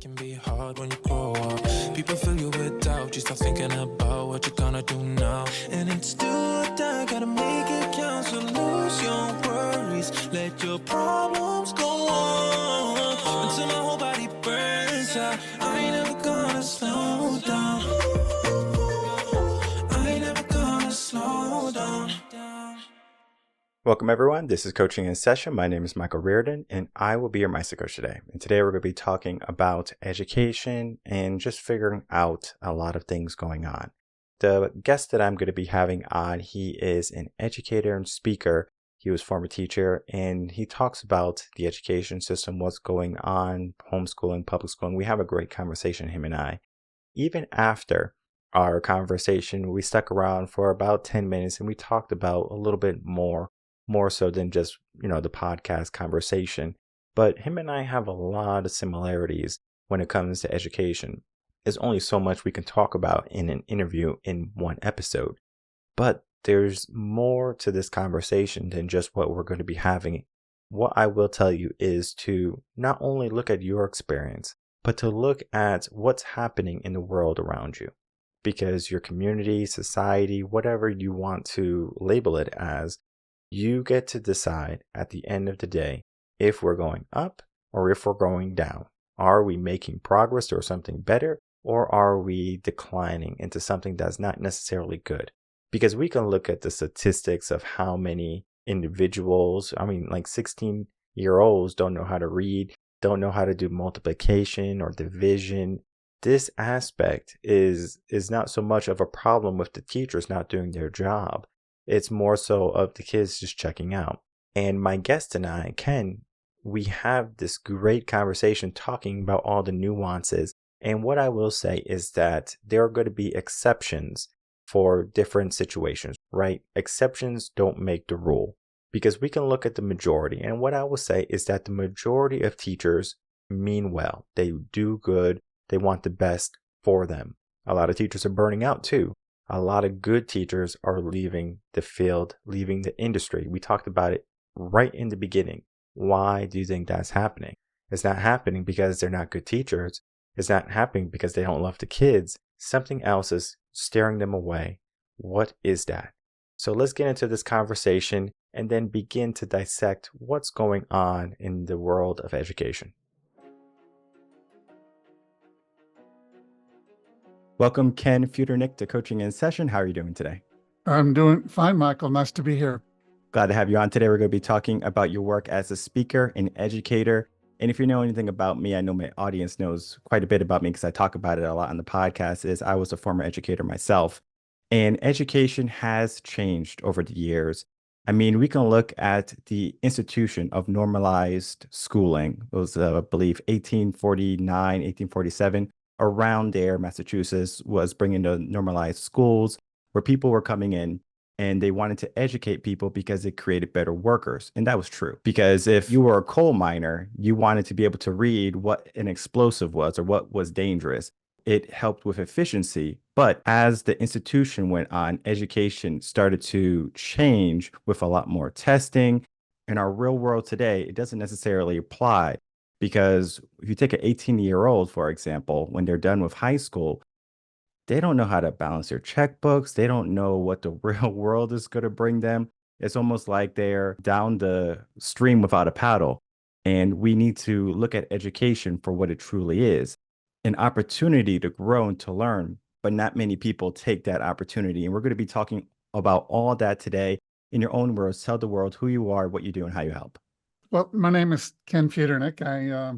Can be hard when you grow up. People fill you with doubt. You start thinking about what you're gonna do now. And it's do or die, gotta make it count. So lose your worries, let your problems go on until my whole body burns out. I ain't never gonna slow down. I ain't never gonna slow down. Welcome everyone, this is Coaching in Session. My name is Michael Rearden and I will be your Meister Coach today. And today we're going to be talking about education and just figuring out a lot of things going on. The guest that I'm going to be having on, he is an educator and speaker. He was a former teacher and he talks about the education system, what's going on, homeschooling, public schooling. We have a great conversation, him and I. Even after our conversation, we stuck around for about 10 minutes and we talked about a little bit more so than just, the podcast conversation. But him and I have a lot of similarities when it comes to education. There's only so much we can talk about in an interview in one episode. But there's more to this conversation than just what we're going to be having. What I will tell you is to not only look at your experience, but to look at what's happening in the world around you. Because your community, society, whatever you want to label it as, you get to decide at the end of the day if we're going up or if we're going down. Are we making progress towards something better, or are we declining into something that's not necessarily good? Because we can look at the statistics of how many individuals, 16-year-olds don't know how to read, don't know how to do multiplication or division. This aspect is not so much of a problem with the teachers not doing their job. It's more so of the kids just checking out. And my guest and I, Ken, we have this great conversation talking about all the nuances. And what I will say is that there are going to be exceptions for different situations, right? Exceptions don't make the rule, because we can look at the majority. And what I will say is that the majority of teachers mean well. They do good. They want the best for them. A lot of teachers are burning out too. A lot of good teachers are leaving the field, leaving the industry. We talked about it right in the beginning. Why do you think that's happening? It's not happening because they're not good teachers. It's not happening because they don't love the kids. Something else is steering them away. What is that? So let's get into this conversation and then begin to dissect what's going on in the world of education. Welcome, Ken Futernick, to Coaching in Session. How are you doing today? I'm doing fine, Michael. Nice to be here. Glad to have you on today. We're going to be talking about your work as a speaker and educator. And if you know anything about me, I know my audience knows quite a bit about me because I talk about it a lot on the podcast, is I was a former educator myself. And education has changed over the years. We can look at the institution of normalized schooling. It was, I believe, 1849, 1847. Around there, Massachusetts was bringing the normalized schools where people were coming in and they wanted to educate people because it created better workers. And that was true, because if you were a coal miner, you wanted to be able to read what an explosive was or what was dangerous. It helped with efficiency. But as the institution went on, education started to change with a lot more testing. In our real world today, it doesn't necessarily apply. Because if you take an 18-year-old, for example, when they're done with high school, they don't know how to balance their checkbooks. They don't know what the real world is going to bring them. It's almost like they're down the stream without a paddle. And we need to look at education for what it truly is, an opportunity to grow and to learn. But not many people take that opportunity. And we're going to be talking about all that today. In your own words, tell the world who you are, what you do, and how you help. Well, my name is Ken Futernick. I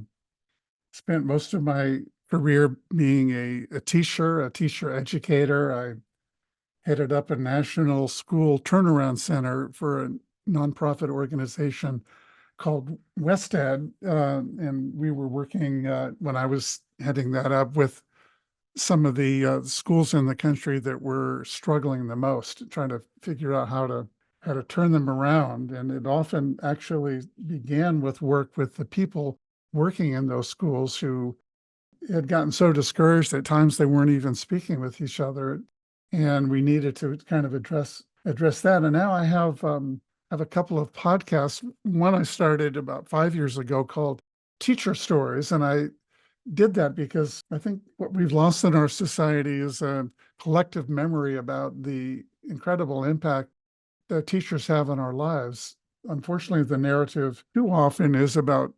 spent most of my career being a teacher educator. I headed up a national school turnaround center for a nonprofit organization called WestEd. And we were working, when I was heading that up, with some of the schools in the country that were struggling the most, trying to figure out how to turn them around. And it often actually began with work with the people working in those schools who had gotten so discouraged at times they weren't even speaking with each other. And we needed to kind of address that. And now I have a couple of podcasts. One I started about 5 years ago called Teacher Stories, and I did that because I think what we've lost in our society is a collective memory about the incredible impact that teachers have on our lives. Unfortunately, the narrative too often is about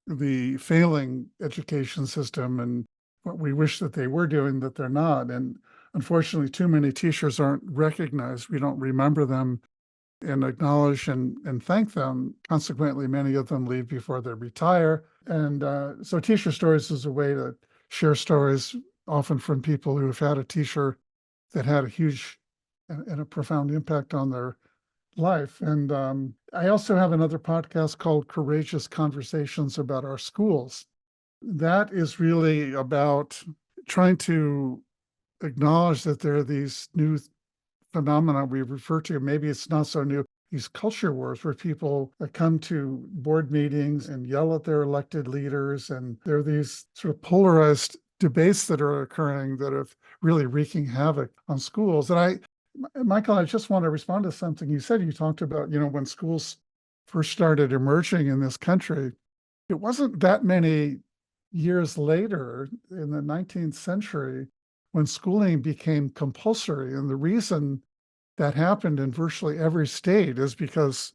the failing education system and what we wish that they were doing that they're not. And unfortunately, too many teachers aren't recognized. We don't remember them and acknowledge and thank them. Consequently, many of them leave before they retire. And so teacher stories is a way to share stories, often from people who have had a teacher that had a huge and a profound impact on their life. And I also have another podcast called Courageous Conversations about our schools. That is really about trying to acknowledge that there are these new phenomena we refer to, maybe it's not so new, these culture wars where people come to board meetings and yell at their elected leaders. And there are these sort of polarized debates that are occurring that are really wreaking havoc on schools. And Michael, I just want to respond to something you said. You talked about, when schools first started emerging in this country, it wasn't that many years later in the 19th century when schooling became compulsory. And the reason that happened in virtually every state is because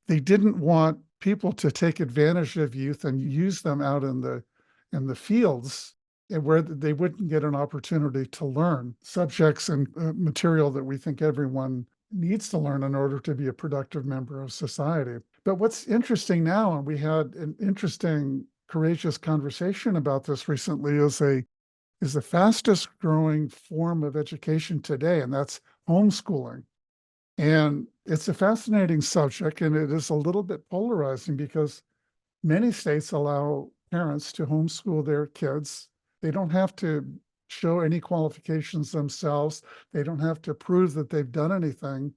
they didn't want people to take advantage of youth and use them out in the fields and where they wouldn't get an opportunity to learn subjects and material that we think everyone needs to learn in order to be a productive member of society. But what's interesting now, and we had an interesting, courageous conversation about this recently, is the fastest growing form of education today, and that's homeschooling. And it's a fascinating subject, and it is a little bit polarizing because many states allow parents to homeschool their kids. They don't have to show any qualifications themselves. They don't have to prove that they've done anything.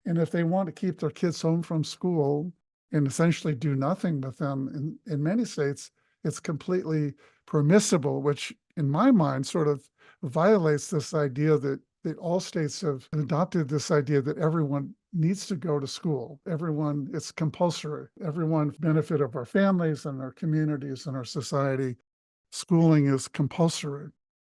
And if they want to keep their kids home from school and essentially do nothing with them, in many states, it's completely permissible, which in my mind sort of violates this idea that all states have adopted this idea that everyone needs to go to school. Everyone, it's compulsory. Everyone, benefit of our families and our communities and our society, schooling is compulsory.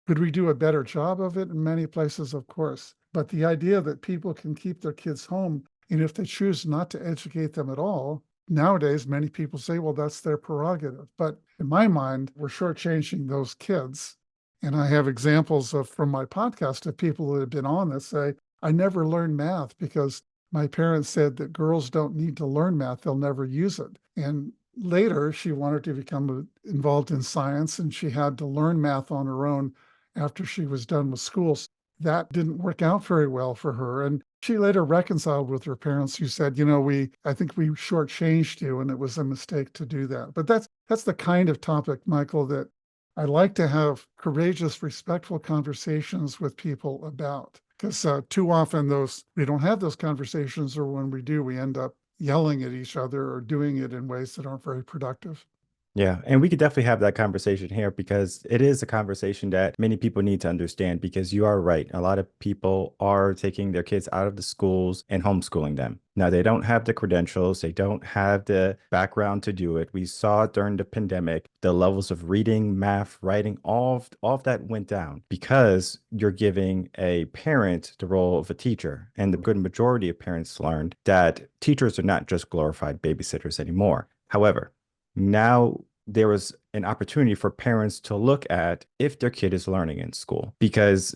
Could we do a better job of it? In many places, of course. But the idea that people can keep their kids home, and if they choose not to educate them at all, nowadays, many people say, well, that's their prerogative. But in my mind, we're shortchanging those kids. And I have examples from my podcast of people that have been on that say, I never learned math because my parents said that girls don't need to learn math. They'll never use it. And later, she wanted to become involved in science, and she had to learn math on her own after she was done with school. That didn't work out very well for her. And she later reconciled with her parents, who said, I think we shortchanged you, and it was a mistake to do that. But that's the kind of topic, Michael, that I like to have courageous, respectful conversations with people about, because too often we don't have those conversations, or when we do, we end up yelling at each other or doing it in ways that aren't very productive. Yeah, and we could definitely have that conversation here because it is a conversation that many people need to understand, because you are right. A lot of people are taking their kids out of the schools and homeschooling them. Now, they don't have the credentials, they don't have the background to do it. We saw during the pandemic, the levels of reading, math, writing, all of that went down because you're giving a parent the role of a teacher. And the good majority of parents learned that teachers are not just glorified babysitters anymore. However, now there was an opportunity for parents to look at if their kid is learning in school, because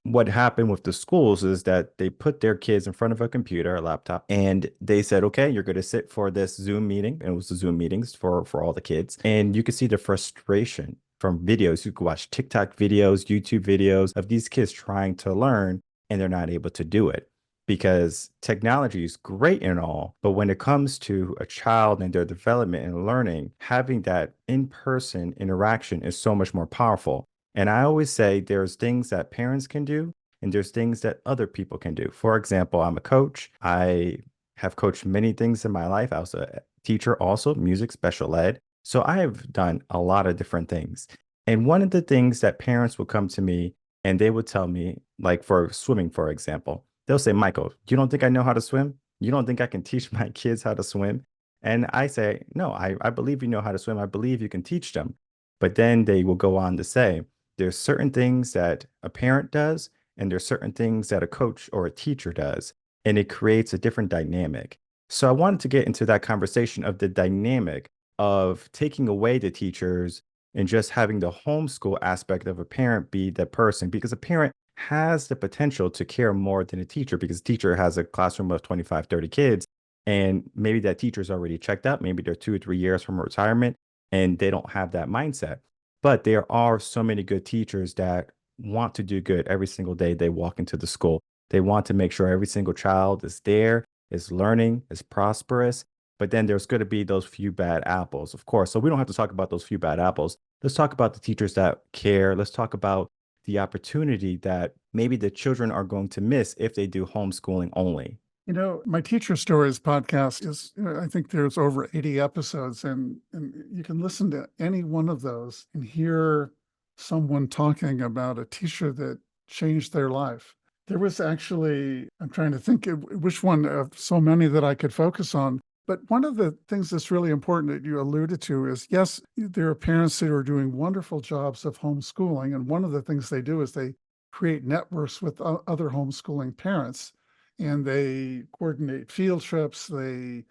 what happened with the schools is that they put their kids in front of a computer, a laptop, and they said, okay, you're going to sit for this Zoom meeting. And it was the Zoom meetings for all the kids. And you could see the frustration from videos. You could watch TikTok videos, YouTube videos of these kids trying to learn, and they're not able to do it, because technology is great and all, but when it comes to a child and their development and learning, having that in-person interaction is so much more powerful. And I always say there's things that parents can do and there's things that other people can do. For example, I'm a coach. I have coached many things in my life. I was a teacher also, music, special ed. So I have done a lot of different things. And one of the things that parents would come to me and they would tell me, like for swimming, for example, they'll say, Michael, you don't think I know how to swim? You don't think I can teach my kids how to swim? And I say, no, I believe you know how to swim. I believe you can teach them. But then they will go on to say there's certain things that a parent does, and there's certain things that a coach or a teacher does, and it creates a different dynamic. So I wanted to get into that conversation of the dynamic of taking away the teachers and just having the homeschool aspect of a parent be the person, because a parent has the potential to care more than a teacher, because a teacher has a classroom of 25, 30 kids, and maybe that teacher's already checked out. Maybe they're 2 or 3 years from retirement and they don't have that mindset. But there are so many good teachers that want to do good every single day they walk into the school. They want to make sure every single child is there, is learning, is prosperous. But then there's going to be those few bad apples, of course. So we don't have to talk about those few bad apples. Let's talk about the teachers that care. Let's talk about the opportunity that maybe the children are going to miss if they do homeschooling only. My Teacher Stories podcast is, I think there's over 80 episodes, and you can listen to any one of those and hear someone talking about a teacher that changed their life. There was actually, I'm trying to think which one of so many that I could focus on. But one of the things that's really important that you alluded to is, yes, there are parents that are doing wonderful jobs of homeschooling. And one of the things they do is they create networks with other homeschooling parents, and they coordinate field trips. They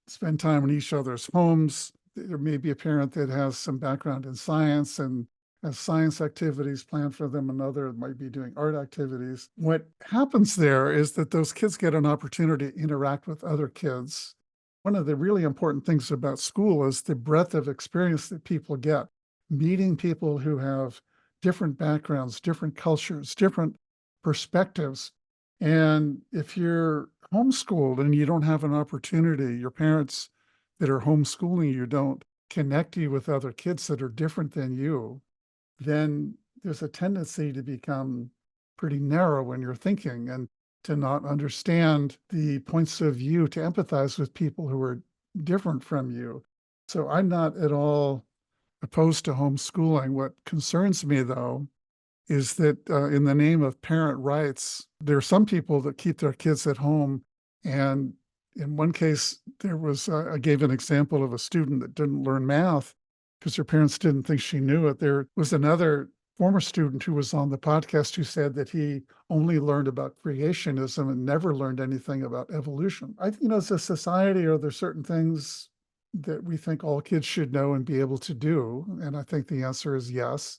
spend time in each other's homes. There may be a parent that has some background in science and has science activities planned for them. Another might be doing art activities. What happens there is that those kids get an opportunity to interact with other kids. One of the really important things about school is the breadth of experience that people get, meeting people who have different backgrounds, different cultures, different perspectives. And if you're homeschooled and you don't have an opportunity, your parents that are homeschooling you don't connect you with other kids that are different than you, then there's a tendency to become pretty narrow in your thinking and to not understand the points of view, to empathize with people who are different from you. So I'm not at all opposed to homeschooling. What concerns me, though, is that in the name of parent rights, there are some people that keep their kids at home. And in one case, there was, I gave an example of a student that didn't learn math because her parents didn't think she knew it. There was another former student who was on the podcast who said that he only learned about creationism and never learned anything about evolution. As a society, are there certain things that we think all kids should know and be able to do? And I think the answer is yes.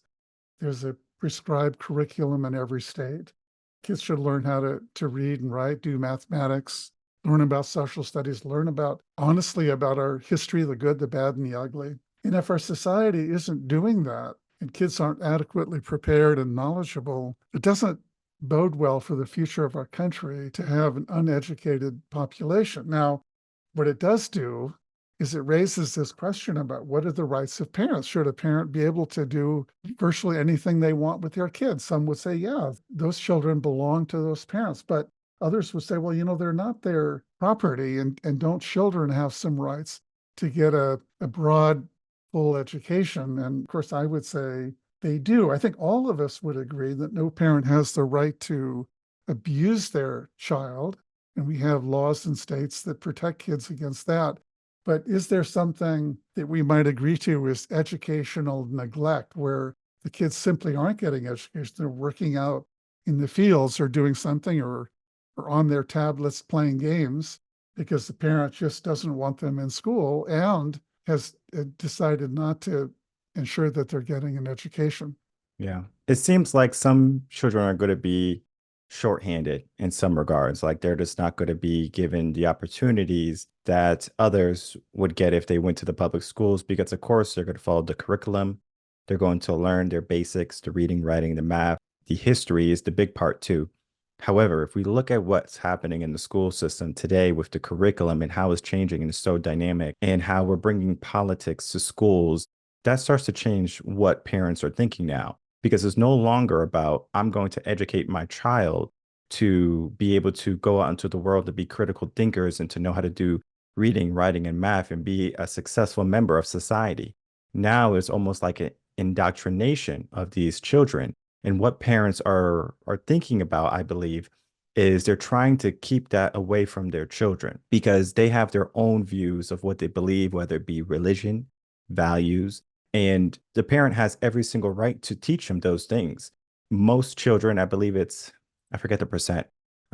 There's a prescribed curriculum in every state. Kids should learn how to read and write, do mathematics, learn about social studies, learn honestly about our history, the good, the bad, and the ugly. And if our society isn't doing that and kids aren't adequately prepared and knowledgeable, it doesn't bode well for the future of our country to have an uneducated population. Now, what it does do is it raises this question about what are the rights of parents? Should a parent be able to do virtually anything they want with their kids? Some would say, yeah, those children belong to those parents. But others would say, well, they're not their property, and don't children have some rights to get a broad, full education? And of course, I would say they do. I think all of us would agree that no parent has the right to abuse their child. And we have laws in states that protect kids against that. But is there something that we might agree to is educational neglect, where the kids simply aren't getting education? They're working out in the fields or doing something, or on their tablets playing games because the parent just doesn't want them in school and has decided not to ensure that they're getting an education. Yeah. It seems like some children are going to be shorthanded in some regards. Like they're just not going to be given the opportunities that others would get if they went to the public schools, because, of course, they're going to follow the curriculum. They're going to learn their basics, the reading, writing, the math. The history is the big part, too. However, if we look at what's happening in the school system today with the curriculum and how it's changing and it's so dynamic, and how we're bringing politics to schools, that starts to change what parents are thinking now, because it's no longer about, I'm going to educate my child to be able to go out into the world to be critical thinkers and to know how to do reading, writing, and math and be a successful member of society. Now it's almost like an indoctrination of these children. And what parents are thinking about, I believe, is they're trying to keep that away from their children because they have their own views of what they believe, whether it be religion, values, And the parent has every single right to teach them those things. Most children, I believe I forget the percent.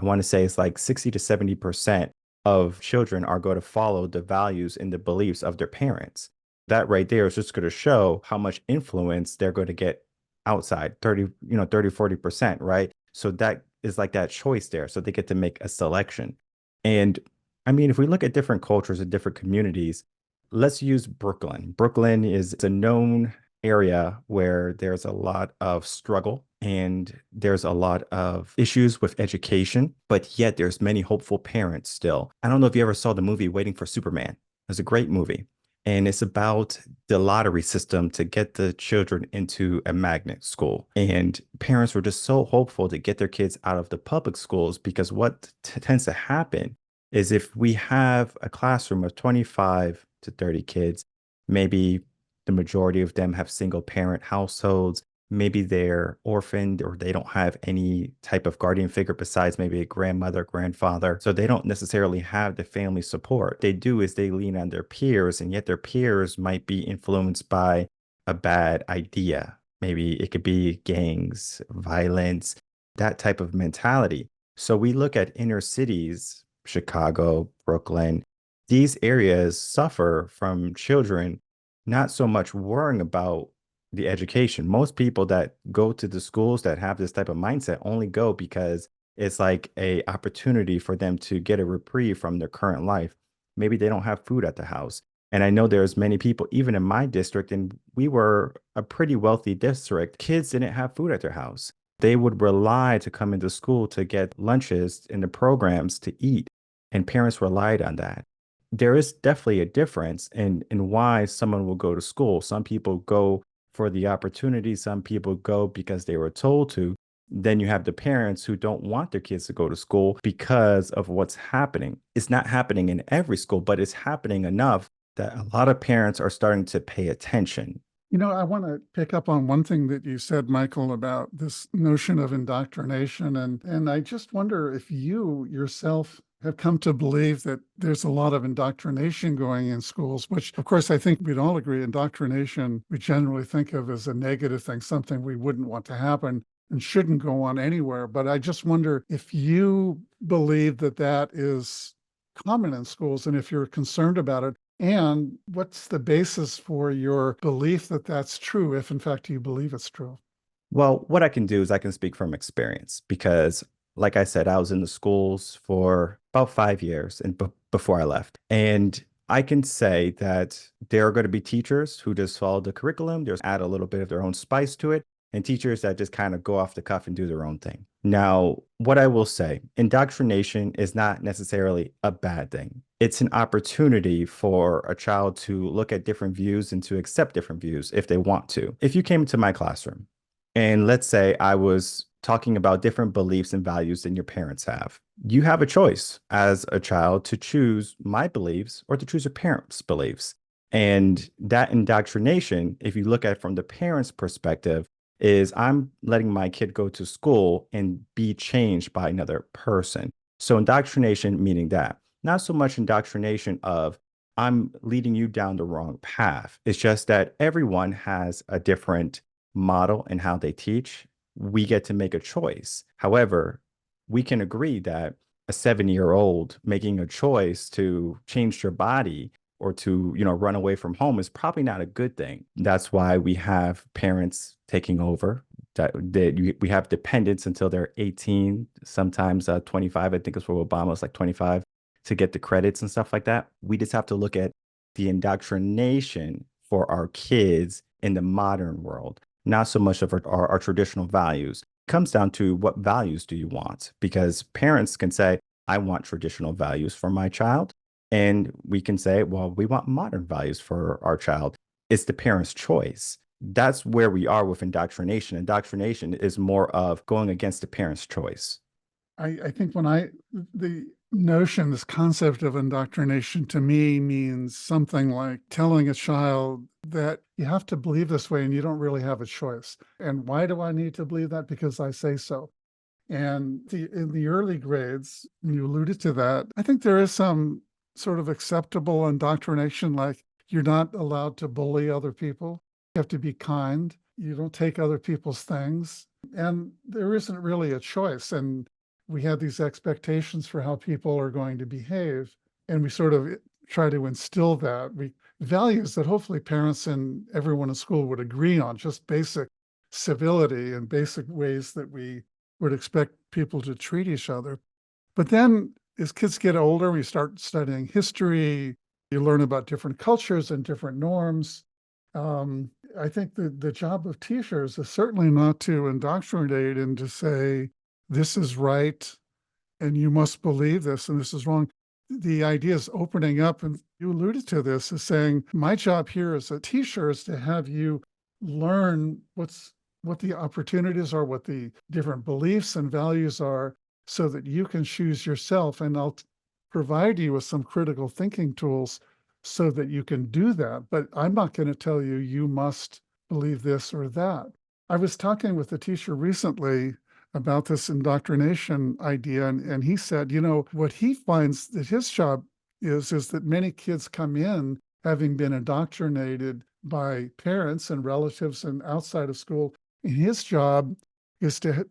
I want to say it's like 60 to 70% of children are going to follow the values and the beliefs of their parents. That right there is just going to show how much influence they're going to get outside 40%, right? So that is like that choice there. So they get to make a selection. And I mean, if we look at different cultures and different communities, let's use Brooklyn. Brooklyn is a known area where there's a lot of struggle and there's a lot of issues with education, but yet there's many hopeful parents still. I don't know if you ever saw the movie Waiting for Superman. It's a great movie. And it's about the lottery system to get the children into a magnet school. And parents were just so hopeful to get their kids out of the public schools because what tends to happen is if we have a classroom of 25 to 30 kids, maybe the majority of them have single parent households. Maybe they're orphaned or they don't have any type of guardian figure besides maybe a grandmother, grandfather. So they don't necessarily have the family support. They do is they lean on their peers, and yet their peers might be influenced by a bad idea. Maybe it could be gangs, violence, that type of mentality. So we look at inner cities, Chicago, Brooklyn, these areas suffer from children not so much worrying about the education. Most people that go to the schools that have this type of mindset only go because it's like a opportunity for them to get a reprieve from their current life. Maybe they don't have food at the house. And I know there's many people, even in my district, and we were a pretty wealthy district, kids didn't have food at their house. They would rely to come into school to get lunches in the programs to eat, and parents relied on that. There is definitely a difference in why someone will go to school. Some people go for the opportunity, some people go because they were told to. Then you have the parents who don't want their kids to go to school because of what's happening. It's not happening in every school, but it's happening enough that a lot of parents are starting to pay attention. I want to pick up on one thing that you said, Michael, about this notion of indoctrination. And I just wonder if you yourself have come to believe that there's a lot of indoctrination going in schools, which, of course, I think we'd all agree indoctrination we generally think of as a negative thing, something we wouldn't want to happen and shouldn't go on anywhere. But I just wonder if you believe that that is common in schools and if you're concerned about it. And what's the basis for your belief that that's true, if in fact you believe it's true? Well, what I can do is I can speak from experience because, like I said, I was in the schools for about 5 years and before I left. And I can say that there are going to be teachers who just follow the curriculum, just add a little bit of their own spice to it, and teachers that just kind of go off the cuff and do their own thing. Now, what I will say, indoctrination is not necessarily a bad thing. It's an opportunity for a child to look at different views and to accept different views if they want to. If you came into my classroom, and let's say I was talking about different beliefs and values than your parents have. You have a choice as a child to choose my beliefs or to choose your parents' beliefs. And that indoctrination, if you look at it from the parents' perspective, is I'm letting my kid go to school and be changed by another person. So indoctrination meaning that, not so much indoctrination of I'm leading you down the wrong path. It's just that everyone has a different model and how they teach. We get to make a choice. However, we can agree that a 7-year-old making a choice to change their body or to, run away from home is probably not a good thing. That's why we have parents taking over. We have dependents until they're 18, sometimes 25. I think it's for Obama, it's like 25 to get the credits and stuff like that. We just have to look at the indoctrination for our kids in the modern world, not so much of our traditional values. It comes down to what values do you want? Because parents can say, I want traditional values for my child. And we can say, well, we want modern values for our child. It's the parent's choice. That's where we are with indoctrination. Indoctrination is more of going against the parent's choice. I think the notion, this concept of indoctrination to me means something like telling a child that you have to believe this way and you don't really have a choice. And why do I need to believe that? Because I say so. And in the early grades, and you alluded to that, I think there is some sort of acceptable indoctrination, like you're not allowed to bully other people. You have to be kind. You don't take other people's things. And there isn't really a choice. And we have these expectations for how people are going to behave. And we sort of try to instill that. Values that hopefully parents and everyone in school would agree on, just basic civility and basic ways that we would expect people to treat each other. But then as kids get older, we start studying history, you learn about different cultures and different norms. I think the job of teachers is certainly not to indoctrinate and to say, this is right and you must believe this and this is wrong. The idea is opening up, and you alluded to this, is saying, my job here as a teacher is to have you learn what the opportunities are, what the different beliefs and values are, so that you can choose yourself. And I'll provide you with some critical thinking tools so that you can do that. But I'm not going to tell you, you must believe this or that. I was talking with a teacher recently about this indoctrination idea, and he said, what he finds that his job is that many kids come in having been indoctrinated by parents and relatives and outside of school. And his job is to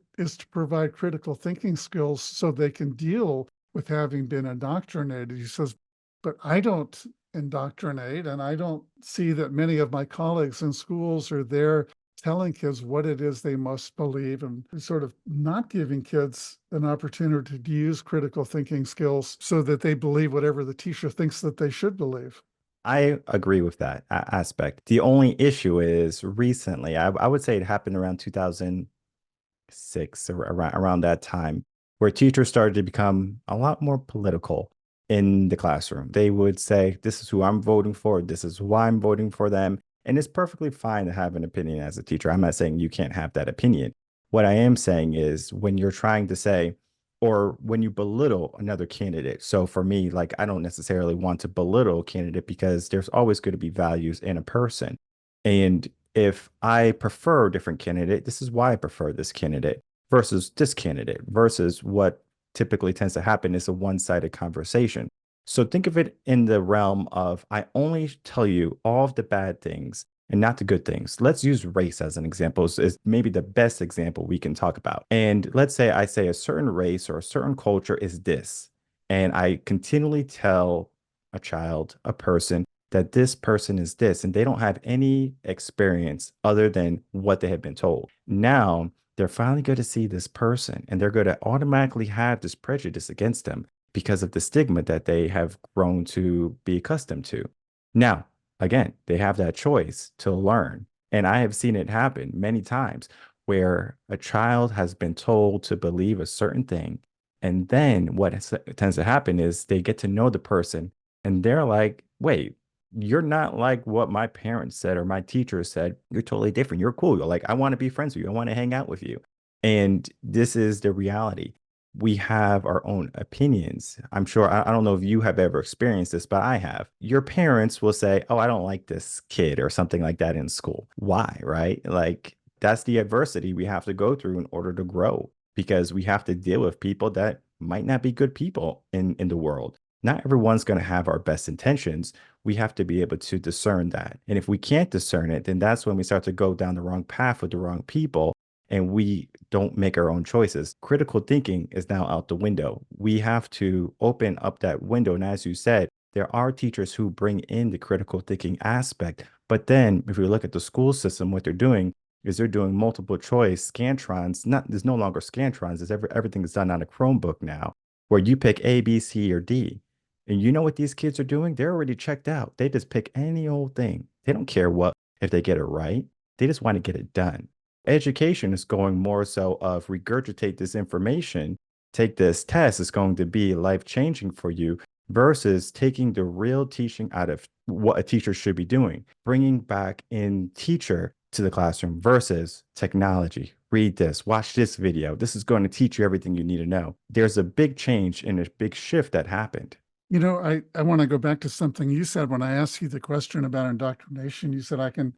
provide critical thinking skills so they can deal with having been indoctrinated. He says, but I don't indoctrinate, and I don't see that many of my colleagues in schools are there telling kids what it is they must believe, and sort of not giving kids an opportunity to use critical thinking skills so that they believe whatever the teacher thinks that they should believe. I agree with that aspect. The only issue is recently, I would say it happened around 2006 or around that time, where teachers started to become a lot more political in the classroom. They would say, this is who I'm voting for, this is why I'm voting for them. And it's perfectly fine to have an opinion as a teacher. I'm not saying you can't have that opinion. What I am saying is when you're trying to say, or when you belittle another candidate. So for me, like, I don't necessarily want to belittle a candidate because there's always going to be values in a person. And if I prefer a different candidate, this is why I prefer this candidate versus this candidate, versus what typically tends to happen is a one-sided conversation. So think of it in the realm of, I only tell you all of the bad things and not the good things. Let's use race as an example, is maybe the best example we can talk about. And let's say I say a certain race or a certain culture is this, and I continually tell a child, a person, that this person is this, and they don't have any experience other than what they have been told. Now, they're finally going to see this person, and they're going to automatically have this prejudice against them because of the stigma that they have grown to be accustomed to. Now, again, they have that choice to learn. And I have seen it happen many times where a child has been told to believe a certain thing. And then what tends to happen is they get to know the person and they're like, wait, you're not like what my parents said or my teacher said. You're totally different. You're cool. You're like, I want to be friends with you. I want to hang out with you. And this is the reality. We have our own opinions. I'm sure, I don't know if you have ever experienced this, but I have. Your parents will say, oh, I don't like this kid or something like that in school. Why, right? Like, that's the adversity we have to go through in order to grow, because we have to deal with people that might not be good people in the world. Not everyone's going to have our best intentions. We have to be able to discern that. And if we can't discern it, then that's when we start to go down the wrong path with the wrong people and we don't make our own choices. Critical thinking is now out the window. We have to open up that window. And as you said, there are teachers who bring in the critical thinking aspect. But then if we look at the school system, what they're doing is they're doing multiple choice scantrons. There's no longer scantrons. Everything is done on a Chromebook now, where you pick A, B, C, or D. And you know what these kids are doing? They're already checked out. They just pick any old thing. They don't care if they get it right. They just want to get it done. Education is going more so of regurgitate this information, take this test, it's going to be life-changing for you, versus taking the real teaching out of what a teacher should be doing, bringing back in teacher to the classroom versus technology. Read this, watch this video. This is going to teach you everything you need to know. There's a big change and a big shift that happened. I want to go back to something you said when I asked you the question about indoctrination. You said I can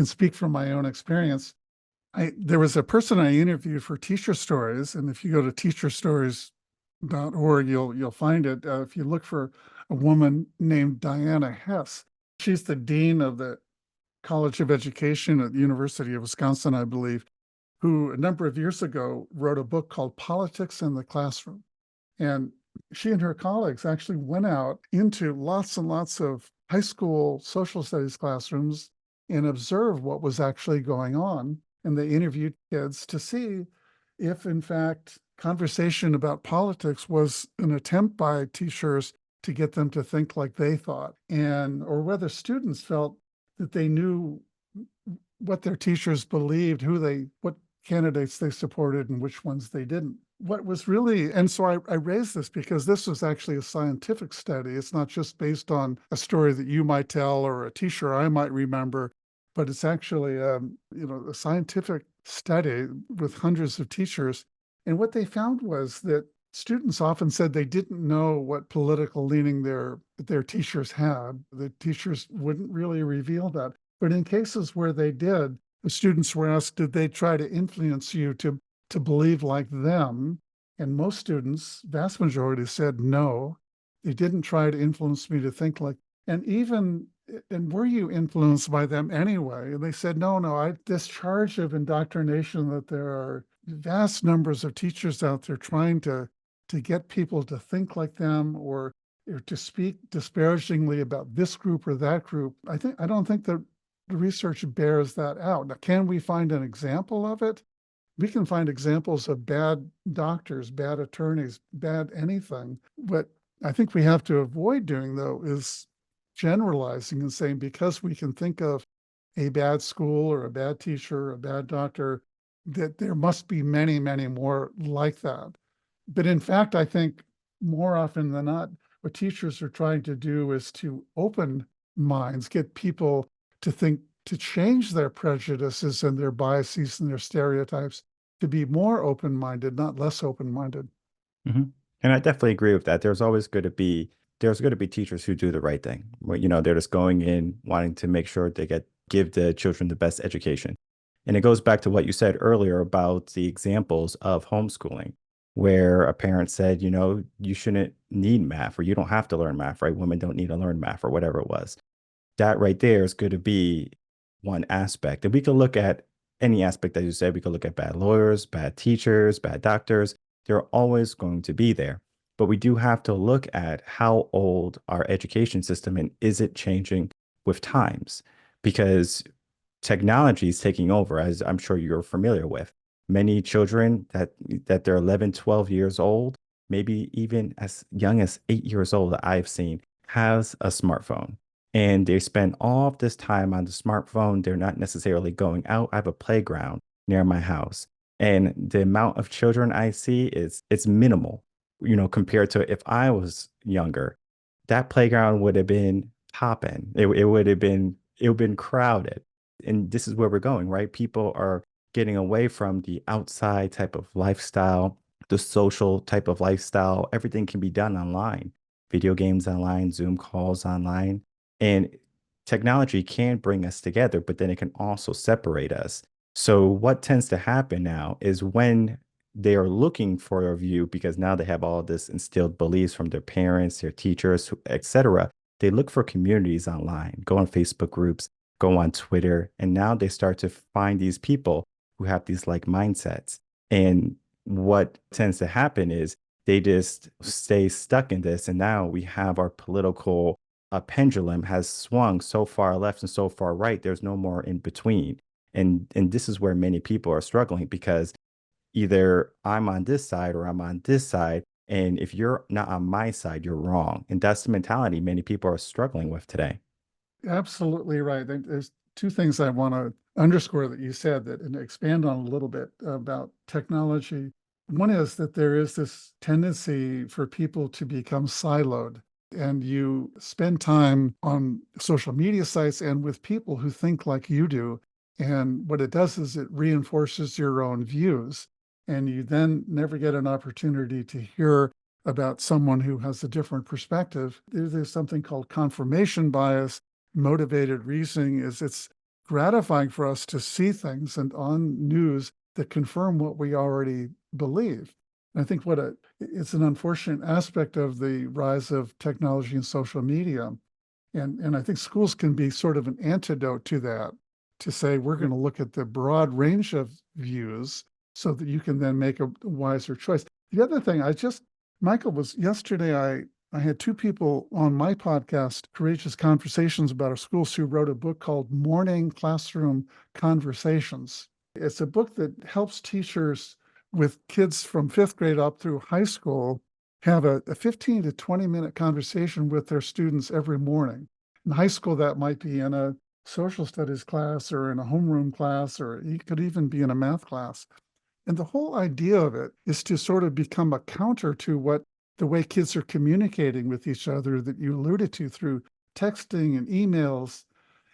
speak from my own experience. There was a person I interviewed for Teacher Stories, and if you go to teacherstories.org, you'll find it. If you look for a woman named Diana Hess, she's the dean of the College of Education at the University of Wisconsin, I believe, who a number of years ago wrote a book called Politics in the Classroom. And she and her colleagues actually went out into lots and lots of high school social studies classrooms and observed what was actually going on. And they interviewed kids to see if, in fact, conversation about politics was an attempt by teachers to get them to think like they thought, and or whether students felt that they knew what their teachers believed, what candidates they supported and which ones they didn't. What was really, and so I raised this because this was actually a scientific study. It's not just based on a story that you might tell or a teacher I might remember, but it's actually a scientific study with hundreds of teachers. And what they found was that students often said they didn't know what political leaning their teachers had. The teachers wouldn't really reveal that. But in cases where they did, the students were asked, did they try to influence you to believe like them? And most students, vast majority, said no. They didn't try to influence me to think like, and were you influenced by them anyway? And they said, no, this charge of indoctrination that there are vast numbers of teachers out there trying to get people to think like them or to speak disparagingly about this group or that group. I don't think that the research bears that out. Now, can we find an example of it? We can find examples of bad doctors, bad attorneys, bad anything. What I think we have to avoid doing, though, is generalizing and saying because we can think of a bad school or a bad teacher or a bad doctor, that there must be many, many more like that. But in fact, I think more often than not, what teachers are trying to do is to open minds, get people to think, to change their prejudices and their biases and their stereotypes, to be more open-minded, not less open-minded. hmm And I definitely agree with that. There's going to be teachers who do the right thing. Where, they're just going in wanting to make sure they give the children the best education. And it goes back to what you said earlier about the examples of homeschooling, where a parent said, you shouldn't need math or you don't have to learn math, right? Women don't need to learn math or whatever it was. That right there is going to be one aspect. And we can look at any aspect that you said. We could look at bad lawyers, bad teachers, bad doctors. They're always going to be there. But we do have to look at how old our education system and is it changing with times? Because technology is taking over, as I'm sure you're familiar with. Many children that they're 11, 12 years old, maybe even as young as 8 years old that I've seen, has a smartphone. And they spend all of this time on the smartphone. They're not necessarily going out. I have a playground near my house. And the amount of children I see it's minimal, compared to if I was younger. That playground would have been popping. It would have been crowded. And this is where we're going, right? People are getting away from the outside type of lifestyle, the social type of lifestyle. Everything can be done online, video games online, Zoom calls online. And technology can bring us together, but then it can also separate us. So what tends to happen now is when they are looking for a view, because now they have all this instilled beliefs from their parents, their teachers, etc. They look for communities online, go on Facebook groups, go on Twitter, and now they start to find these people who have these like mindsets. And what tends to happen is they just stay stuck in this. And now we have our political pendulum has swung so far left and so far right. There's no more in between. And this is where many people are struggling because either I'm on this side or I'm on this side. And if you're not on my side, you're wrong. And that's the mentality many people are struggling with today. Absolutely right. There's two things I want to underscore that you said that and expand on a little bit about technology. One is that there is this tendency for people to become siloed, and you spend time on social media sites and with people who think like you do. And what it does is it reinforces your own views, and you then never get an opportunity to hear about someone who has a different perspective. There's something called confirmation bias. Motivated reasoning is it's gratifying for us to see things and on news that confirm what we already believe. And I think it's an unfortunate aspect of the rise of technology and social media And I think schools can be sort of an antidote to that, to say, we're going to look at the broad range of views so that you can then make a wiser choice. The other thing, Michael, was yesterday, I had two people on my podcast, Courageous Conversations, about our schools, who wrote a book called Morning Classroom Conversations. It's a book that helps teachers with kids from fifth grade up through high school have a 15 to 20-minute conversation with their students every morning. In high school, that might be in a social studies class or in a homeroom class, or it could even be in a math class. And the whole idea of it is to sort of become a counter to the way kids are communicating with each other that you alluded to through texting and emails.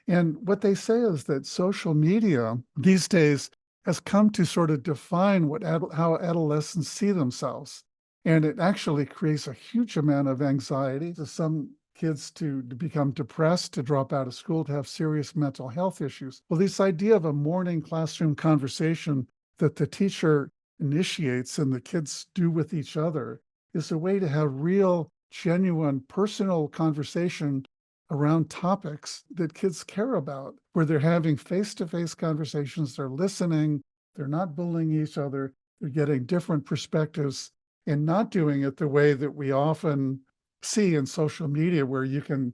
And what they say is that social media these days has come to sort of define how adolescents see themselves. And it actually creates a huge amount of anxiety to some kids to become depressed, to drop out of school, to have serious mental health issues. Well, this idea of a morning classroom conversation that the teacher initiates and the kids do with each other is a way to have real, genuine, personal conversation around topics that kids care about, where they're having face-to-face conversations, they're listening, they're not bullying each other, they're getting different perspectives, and not doing it the way that we often see in social media, where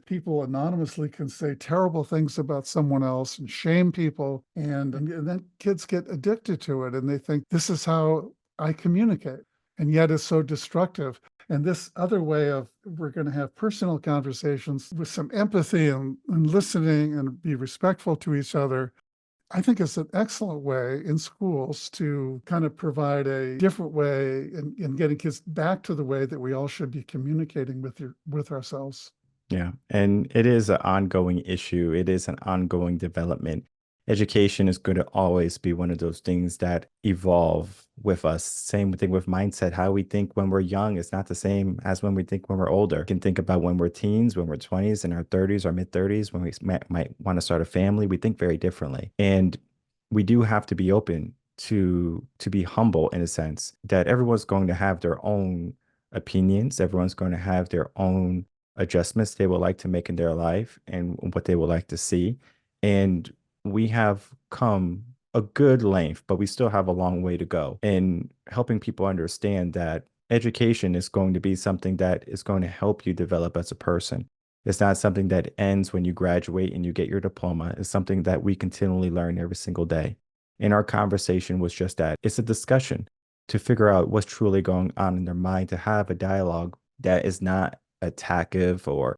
people anonymously can say terrible things about someone else and shame people. And then kids get addicted to it and they think, this is how I communicate. And yet it's so destructive. And this other way of, we're going to have personal conversations with some empathy and listening and be respectful to each other, I think it's an excellent way in schools to kind of provide a different way in getting kids back to the way that we all should be communicating with ourselves. Yeah. And it is an ongoing issue. It is an ongoing development. Education is going to always be one of those things that evolve with us. Same thing with mindset. How we think when we're young is not the same as when we think when we're older. We can think about when we're teens, when we're 20s, in our 30s or mid 30s, when we might want to start a family. We think very differently. And we do have to be open to be humble in a sense that everyone's going to have their own opinions. Everyone's going to have their own adjustments they would like to make in their life and what they would like to see. And we have come a good length, but we still have a long way to go in helping people understand that education is going to be something that is going to help you develop as a person. It's not something that ends when you graduate and you get your diploma. It's something that we continually learn every single day. And our conversation was just that. It's a discussion to figure out what's truly going on in their mind, to have a dialogue that is not attackive or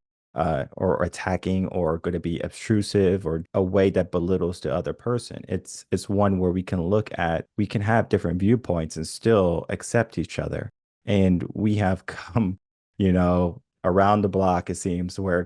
attacking or going to be obtrusive or a way that belittles the other person. It's one where we can have different viewpoints and still accept each other. And we have come, around the block, it seems, where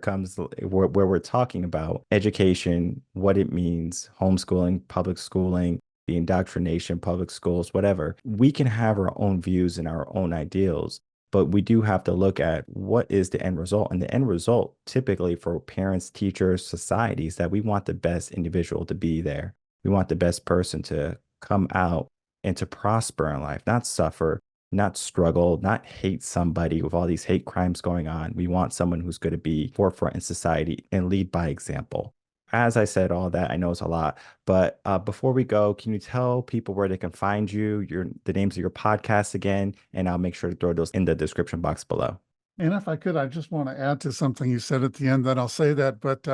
we're talking about education, what it means, homeschooling, public schooling, the indoctrination, public schools, whatever. We can have our own views and our own ideals, but we do have to look at what is the end result. And the end result, typically for parents, teachers, societies, that we want the best individual to be there. We want the best person to come out and to prosper in life, not suffer, not struggle, not hate somebody with all these hate crimes going on. We want someone who's going to be forefront in society and lead by example. As I said, all that, I know it's a lot, but before we go, can you tell people where they can find you, the names of your podcasts again, and I'll make sure to throw those in the description box below. And if I could, I just want to add to something you said at the end, then I'll say that, but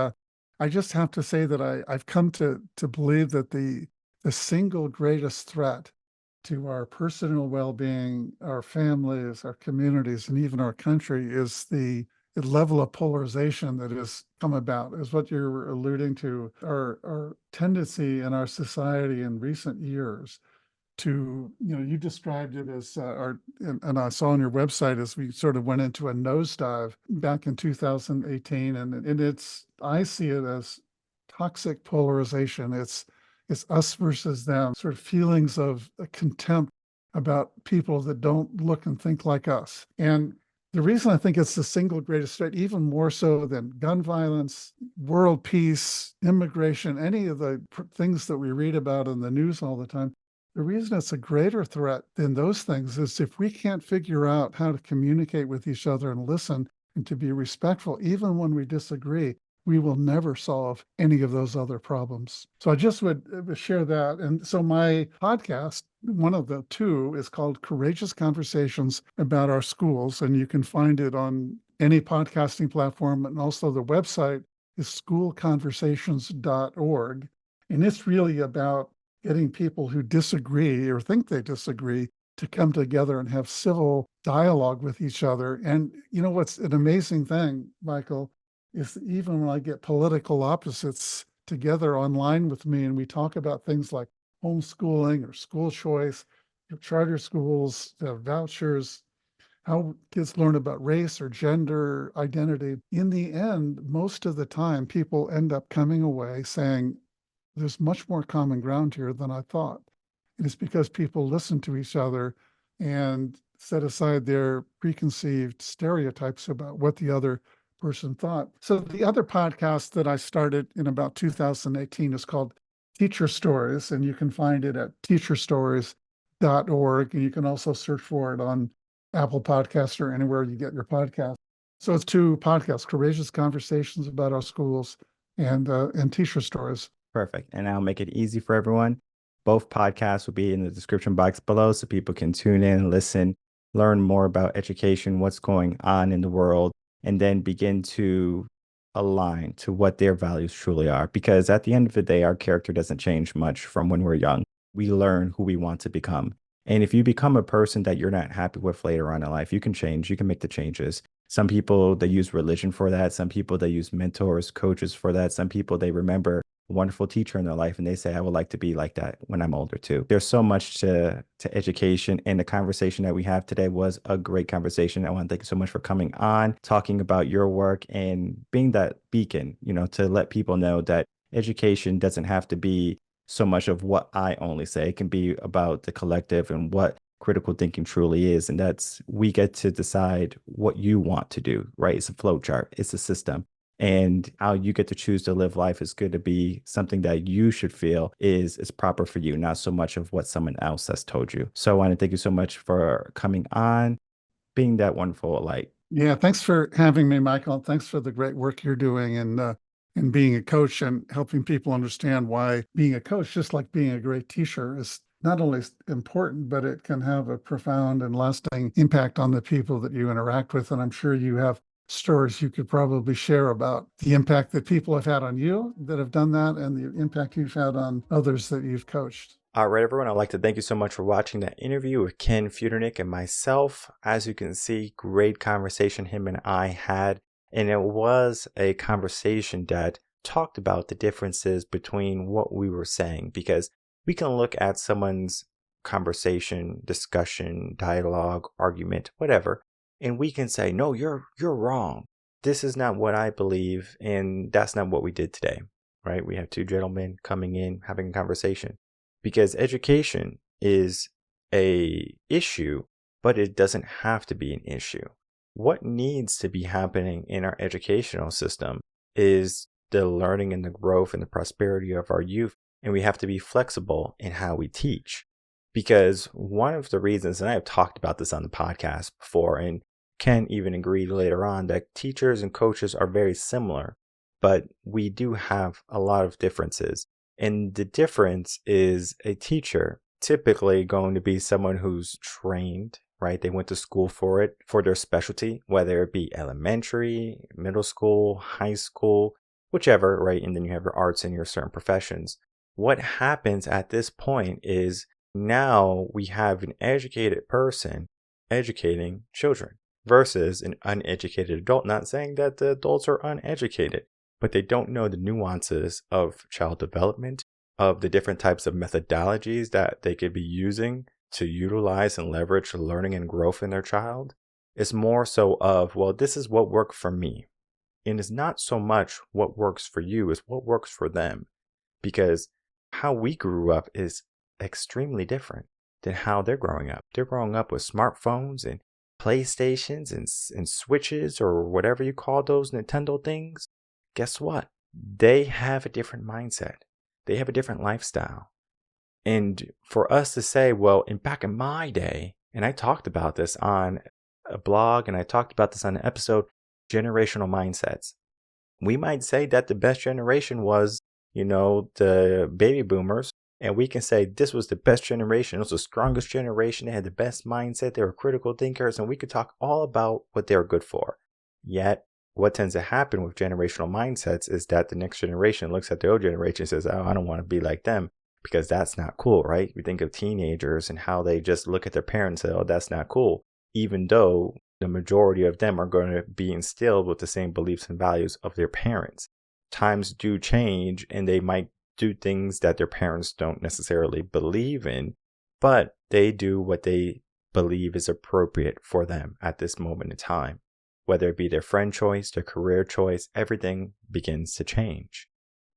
I just have to say that I've come to believe that the single greatest threat to our personal well-being, our families, our communities, and even our country is the level of polarization that has come about, is what you're alluding to, our tendency in our society in recent years to, you described it as, and I saw on your website, as we sort of went into a nosedive back in 2018, and I see it as toxic polarization. It's us versus them, sort of feelings of contempt about people that don't look and think like us. And the reason I think it's the single greatest threat, even more so than gun violence, world peace, immigration, any of the things that we read about in the news all the time, the reason it's a greater threat than those things is if we can't figure out how to communicate with each other and listen and to be respectful, even when we disagree, we will never solve any of those other problems. So I just would share that. And so my podcast, one of the two, is called Courageous Conversations About Our Schools. And you can find it on any podcasting platform. And also the website is schoolconversations.org. And it's really about getting people who disagree or think they disagree to come together and have civil dialogue with each other. And you know what's an amazing thing, Michael, is that even when I get political opposites together online with me and we talk about things like homeschooling or school choice, charter schools, vouchers, how kids learn about race or gender identity, in the end, most of the time, people end up coming away saying, there's much more common ground here than I thought. And it's because people listen to each other and set aside their preconceived stereotypes about what the other person thought. So the other podcast that I started in about 2018 is called Teacher Stories, and you can find it at teacherstories.org. And you can also search for it on Apple Podcasts or anywhere you get your podcast. So it's two podcasts, Courageous Conversations About Our Schools and Teacher Stories. Perfect. And I'll make it easy for everyone. Both podcasts will be in the description box below so people can tune in, listen, learn more about education, what's going on in the world, and then begin to align to what their values truly are. Because at the end of the day, our character doesn't change much from when we're young. We learn who we want to become. And if you become a person that you're not happy with later on in life, you can change, you can make the changes. Some people, they use religion for that. Some people, they use mentors, coaches for that. Some people, they remember a wonderful teacher in their life and they say, I would like to be like that when I'm older too. There's so much to education, and the conversation that we have today was a great conversation. I want to thank you so much for coming on, talking about your work and being that beacon, to let people know that education doesn't have to be so much of what I only say. It can be about the collective and what critical thinking truly is. And that's, we get to decide what you want to do, right? It's a flow chart. It's a system. And how you get to choose to live life is good to be something that you should feel is proper for you, not so much of what someone else has told you. So I want to thank you so much for coming on, being that wonderful light. Yeah, thanks for having me, Michael. Thanks for the great work you're doing and being a coach and helping people understand why being a coach, just like being a great teacher, is not only important, but it can have a profound and lasting impact on the people that you interact with. And I'm sure you have stories you could probably share about the impact that people have had on you that have done that and the impact you've had on others that you've coached. All right, everyone, I'd like to thank you so much for watching that interview with Ken Futernick and myself. As you can see, great conversation him and I had. And it was a conversation that talked about the differences between what we were saying, because we can look at someone's conversation, discussion, dialogue, argument, whatever, and we can say, no, you're wrong. This is not what I believe, and that's not what we did today, right? We have two gentlemen coming in, having a conversation, because education is a issue, but it doesn't have to be an issue. What needs to be happening in our educational system is the learning and the growth and the prosperity of our youth, and we have to be flexible in how we teach. Because one of the reasons, and I have talked about this on the podcast before, and Ken even agreed later on, that teachers and coaches are very similar, but we do have a lot of differences. And the difference is a teacher typically going to be someone who's trained, right? They went to school for it, for their specialty, whether it be elementary, middle school, high school, whichever, right? And then you have your arts and your certain professions. What happens at this point is now we have an educated person educating children versus an uneducated adult. Not saying that the adults are uneducated, but they don't know the nuances of child development, of the different types of methodologies that they could be using to utilize and leverage learning and growth in their child. It's more so of, well, this is what worked for me. And it's not so much what works for you, it's what works for them. Because how we grew up is extremely different than how they're growing up. They're growing up with smartphones and PlayStations and Switches or whatever you call those Nintendo things. Guess what? They have a different mindset. They have a different lifestyle. And for us to say, well, back in my day, and I talked about this on a blog and I talked about this on an episode, generational mindsets. We might say that the best generation was, the baby boomers. And we can say this was the best generation. It was the strongest generation. They had the best mindset. They were critical thinkers. And we could talk all about what they were good for. Yet, what tends to happen with generational mindsets is that the next generation looks at the old generation and says, oh, I don't want to be like them, because that's not cool, right? We think of teenagers and how they just look at their parents and say, oh, that's not cool, even though the majority of them are going to be instilled with the same beliefs and values of their parents. Times do change, and they might do things that their parents don't necessarily believe in, but they do what they believe is appropriate for them at this moment in time. Whether it be their friend choice, their career choice, everything begins to change.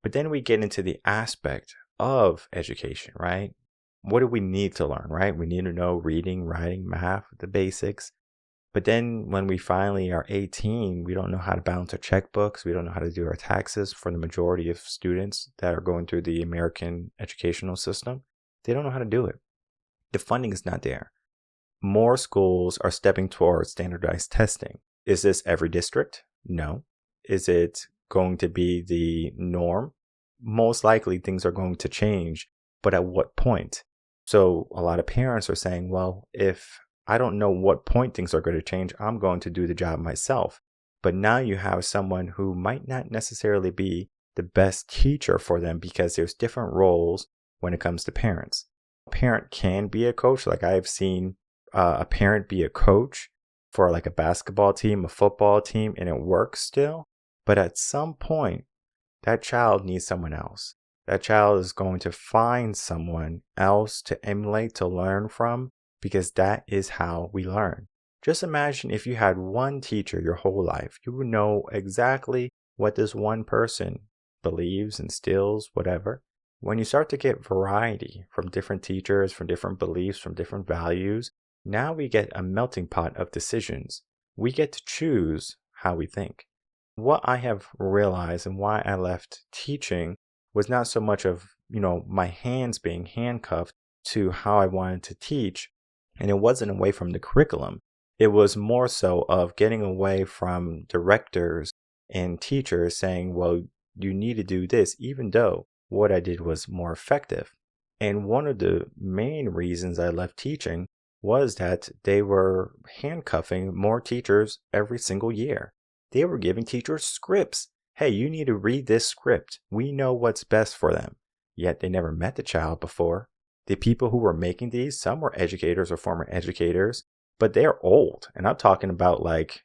But then we get into the aspect of education, right? What do we need to learn, right? We need to know reading, writing, math, the basics. But then when we finally are 18, we don't know how to balance our checkbooks. We don't know how to do our taxes. For the majority of students that are going through the American educational system, they don't know how to do it. The funding is not there. More schools are stepping towards standardized testing. Is this every district? No. Is it going to be the norm? Most likely things are going to change, but at what point? So a lot of parents are saying, well, if I don't know what point things are going to change, I'm going to do the job myself. But now you have someone who might not necessarily be the best teacher for them, because there's different roles when it comes to parents. A parent can be a coach. Like I've seen a parent be a coach for like a basketball team, a football team, and it works still. But at some point, that child needs someone else. That child is going to find someone else to emulate, to learn from, because that is how we learn. Just imagine if you had one teacher your whole life. You would know exactly what this one person believes, instills, whatever. When you start to get variety from different teachers, from different beliefs, from different values, now we get a melting pot of decisions. We get to choose how we think. What I have realized and why I left teaching was not so much of, my hands being handcuffed to how I wanted to teach. And it wasn't away from the curriculum. It was more so of getting away from directors and teachers saying, well, you need to do this, even though what I did was more effective. And one of the main reasons I left teaching was that they were handcuffing more teachers every single year. They were giving teachers scripts. Hey, you need to read this script. We know what's best for them. Yet they never met the child before. The people who were making these, some were educators or former educators, but they're old. And I'm talking about like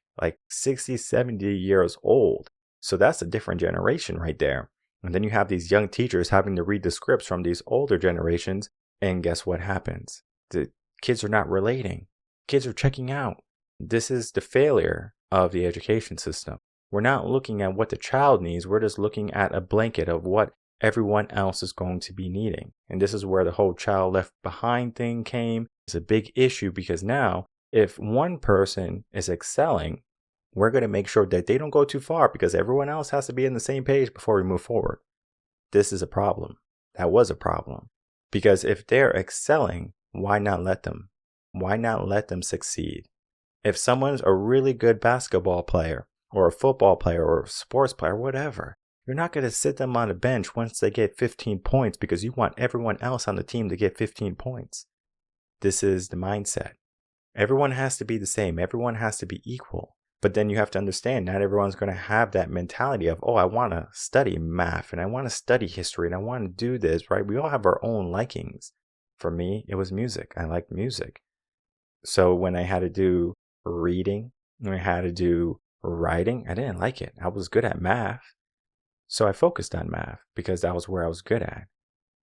60, 70 years old. So that's a different generation right there. And then you have these young teachers having to read the scripts from these older generations. And guess what happens? The kids are not relating. Kids are checking out. This is the failure of the education system. We're not looking at what the child needs. We're just looking at a blanket of what everyone else is going to be needing. And this is where the whole child left behind thing came. It's a big issue, because now if one person is excelling, we're going to make sure that they don't go too far, because everyone else has to be on the same page before we move forward. This is a problem. That was a problem. Because if they're excelling, why not let them? Why not let them succeed? If someone's a really good basketball player or a football player or a sports player, whatever, you're not going to sit them on a bench once they get 15 points because you want everyone else on the team to get 15 points. This is the mindset. Everyone has to be the same. Everyone has to be equal. But then you have to understand, not everyone's going to have that mentality of, oh, I want to study math and I want to study history and I want to do this, right? We all have our own likings. For me, it was music. I liked music. So when I had to do reading, when I had to do writing, I didn't like it. I was good at math. So I focused on math because that was where I was good at.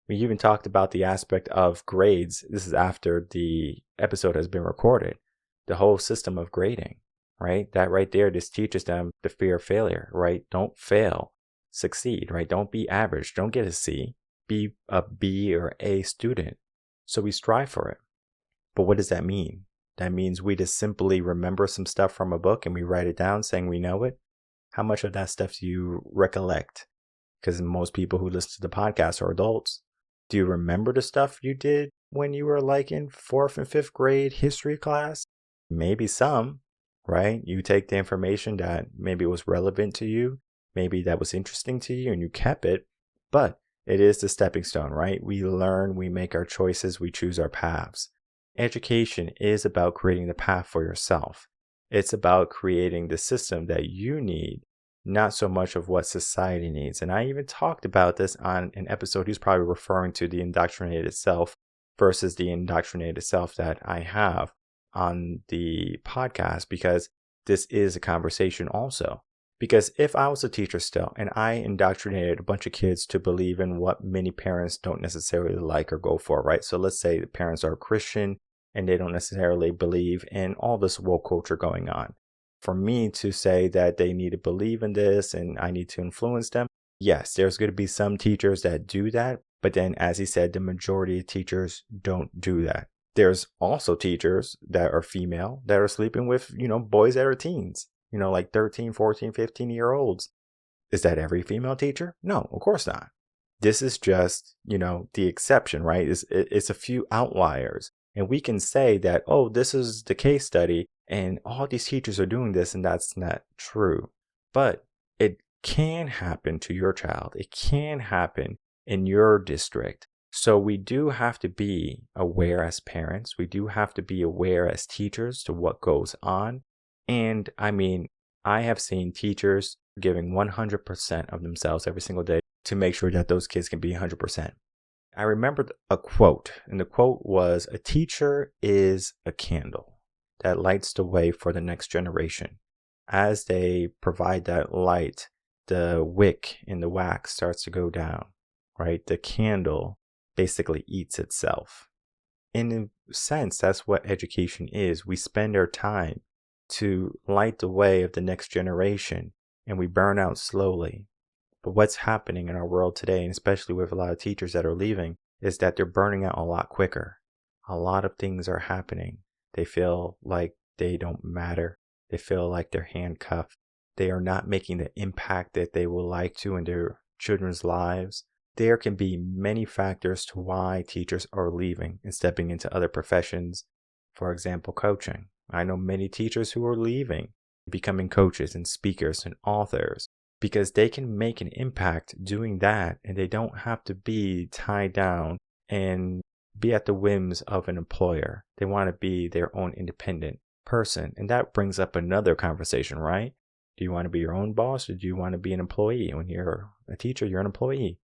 We even talked about the aspect of grades. This is after the episode has been recorded. The whole system of grading, right? That right there just teaches them the fear of failure, right? Don't fail, succeed, right? Don't be average. Don't get a C. Be a B or A student. So we strive for it. But what does that mean? That means we just simply remember some stuff from a book and we write it down saying we know it. How much of that stuff do you recollect? Because most people who listen to the podcast are adults. Do you remember the stuff you did when you were like in 4th and 5th grade history class? Maybe some, right? You take the information that maybe was relevant to you. maybe that was interesting to you and you kept it, but it is the stepping stone, right? We learn, we make our choices, we choose our paths. Education is about creating the path for yourself. It's about creating the system that you need, not so much of what society needs. And I even talked about this on an episode. He's probably referring to the indoctrinated self versus the indoctrinated self that I have on the podcast, because this is a conversation also. Because if I was a teacher still and I indoctrinated a bunch of kids to believe in what many parents don't necessarily like or go for, right? So let's say the parents are Christian and they don't necessarily believe in all this woke culture going on. For me to say that they need to believe in this and I need to influence them, yes, there's going to be some teachers that do that. But then, as he said, the majority of teachers don't do that. There's also teachers that are female that are sleeping with, boys that are teens, like 13, 14, 15-year-olds. Is that every female teacher? No, of course not. This is just, the exception, right? It's a few outliers. And we can say that, oh, this is the case study and all these teachers are doing this, and that's not true. But it can happen to your child. It can happen in your district. So we do have to be aware as parents. We do have to be aware as teachers to what goes on. And I mean, I have seen teachers giving 100% of themselves every single day to make sure that those kids can be 100%. I remembered a quote, and the quote was, "A teacher is a candle that lights the way for the next generation. As they provide that light, the wick in the wax starts to go down, right? The candle basically eats itself." In a sense, that's what education is. We spend our time to light the way of the next generation, and we burn out slowly. But what's happening in our world today, and especially with a lot of teachers that are leaving, is that they're burning out a lot quicker. A lot of things are happening. They feel like they don't matter. They feel like they're handcuffed. They are not making the impact that they would like to in their children's lives. There can be many factors to why teachers are leaving and stepping into other professions. For example, coaching. I know many teachers who are leaving, becoming coaches and speakers and authors, because they can make an impact doing that, and they don't have to be tied down and be at the whims of an employer. They want to be their own independent person. And that brings up another conversation, right? Do you want to be your own boss, or do you want to be an employee? When you're a teacher, you're an employee.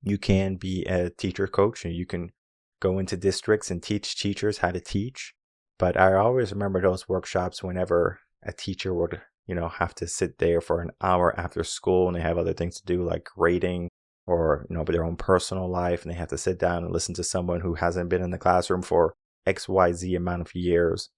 You can be a teacher coach, and you can go into districts and teach teachers how to teach. But I always remember those workshops whenever a teacher would have to sit there for an hour after school, and they have other things to do like grading or their own personal life, and they have to sit down and listen to someone who hasn't been in the classroom for XYZ amount of years,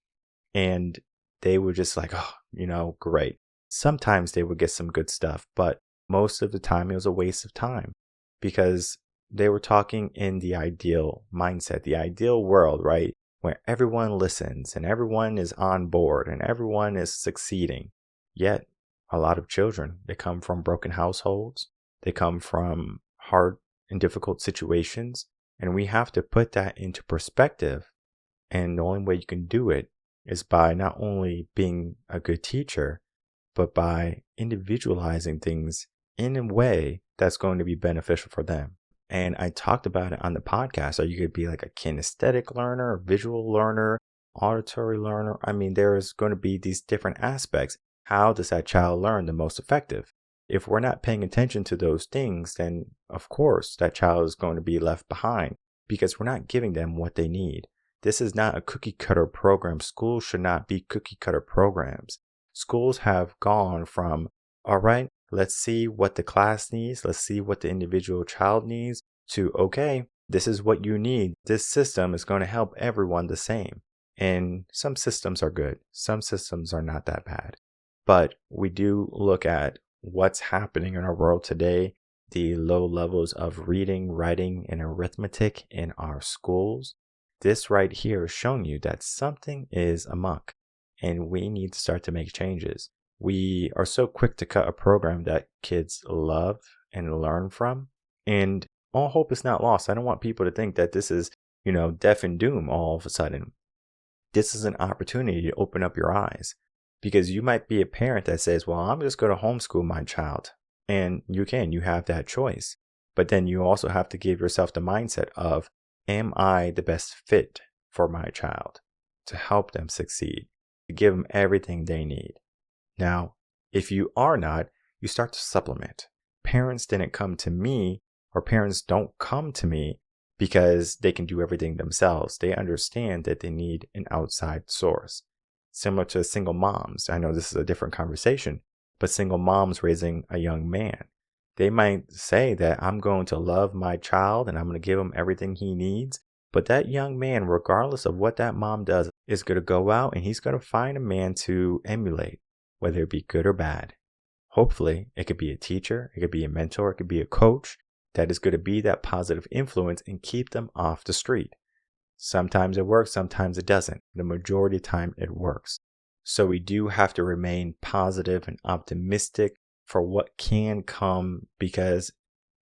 and they were just like, oh, great. Sometimes they would get some good stuff, but most of the time it was a waste of time, because they were talking in the ideal mindset, the ideal world, right, where everyone listens and everyone is on board and everyone is succeeding. Yet, a lot of children, they come from broken households. They come from hard and difficult situations. And we have to put that into perspective. And the only way you can do it is by not only being a good teacher, but by individualizing things in a way that's going to be beneficial for them. And I talked about it on the podcast. So you could be like a kinesthetic learner, a visual learner, auditory learner. I mean, there's going to be these different aspects. How does that child learn the most effective? If we're not paying attention to those things, then of course that child is going to be left behind, because we're not giving them what they need. This is not a cookie cutter program. Schools should not be cookie cutter programs. Schools have gone from, all right, let's see what the class needs. Let's see what the individual child needs, to, okay, this is what you need. This system is going to help everyone the same. And some systems are good. Some systems are not that bad. But we do look at what's happening in our world today, the low levels of reading, writing, and arithmetic in our schools. This right here is showing you that something is amok, and we need to start to make changes. We are so quick to cut a program that kids love and learn from, and all hope is not lost. I don't want people to think that this is, death and doom all of a sudden. This is an opportunity to open up your eyes. Because you might be a parent that says, well, I'm just going to homeschool my child. And you have that choice. But then you also have to give yourself the mindset of, am I the best fit for my child to help them succeed, to give them everything they need? Now, if you are not, you start to supplement. Parents didn't come to me, or parents don't come to me because they can do everything themselves. They understand that they need an outside source. Similar to single moms. I know this is a different conversation, but single moms raising a young man. They might say that I'm going to love my child and I'm going to give him everything he needs. But that young man, regardless of what that mom does, is going to go out and he's going to find a man to emulate, whether it be good or bad. Hopefully, it could be a teacher, it could be a mentor, it could be a coach that is going to be that positive influence and keep them off the street. Sometimes it works, sometimes it doesn't. The majority of the time it works. So we do have to remain positive and optimistic for what can come because,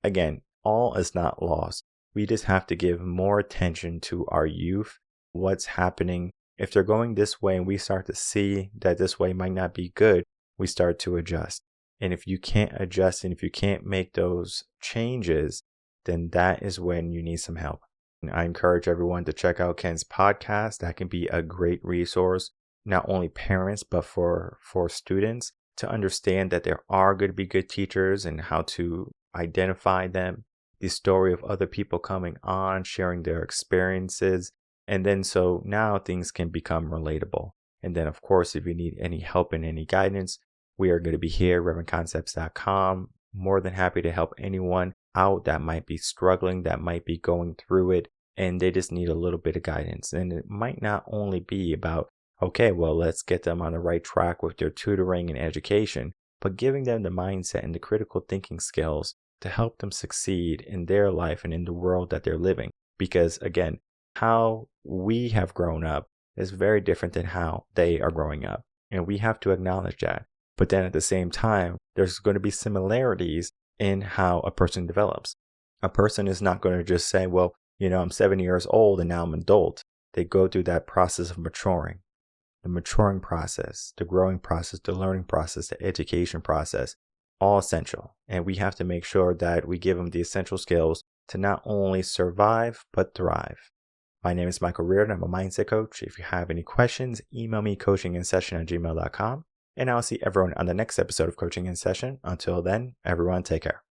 again, all is not lost. We just have to give more attention to our youth, what's happening. If they're going this way and we start to see that this way might not be good, we start to adjust. And if you can't adjust and if you can't make those changes, then that is when you need some help. And I encourage everyone to check out Ken's podcast. That can be a great resource, not only parents, but for students to understand that there are going to be good teachers and how to identify them. The story of other people coming on, sharing their experiences. And then so now things can become relatable. And then, of course, if you need any help and any guidance, we are going to be here, revenconcepts.com. More than happy to help anyone out that might be struggling, that might be going through it, and they just need a little bit of guidance. And it might not only be about, okay, well, let's get them on the right track with their tutoring and education, but giving them the mindset and the critical thinking skills to help them succeed in their life and in the world that they're living. Because again, how we have grown up is very different than how they are growing up. And we have to acknowledge that. But then at the same time, there's going to be similarities in how a person develops. A person is not going to just say, well, I'm 7 years old and now I'm an adult. They go through that process of maturing. The maturing process, the growing process, the learning process, the education process, all essential. And we have to make sure that we give them the essential skills to not only survive, but thrive. My name is Michael Rearden. I'm a mindset coach. If you have any questions, email me coachinginsession@gmail.com. And I'll see everyone on the next episode of Coaching in Session. Until then, everyone take care.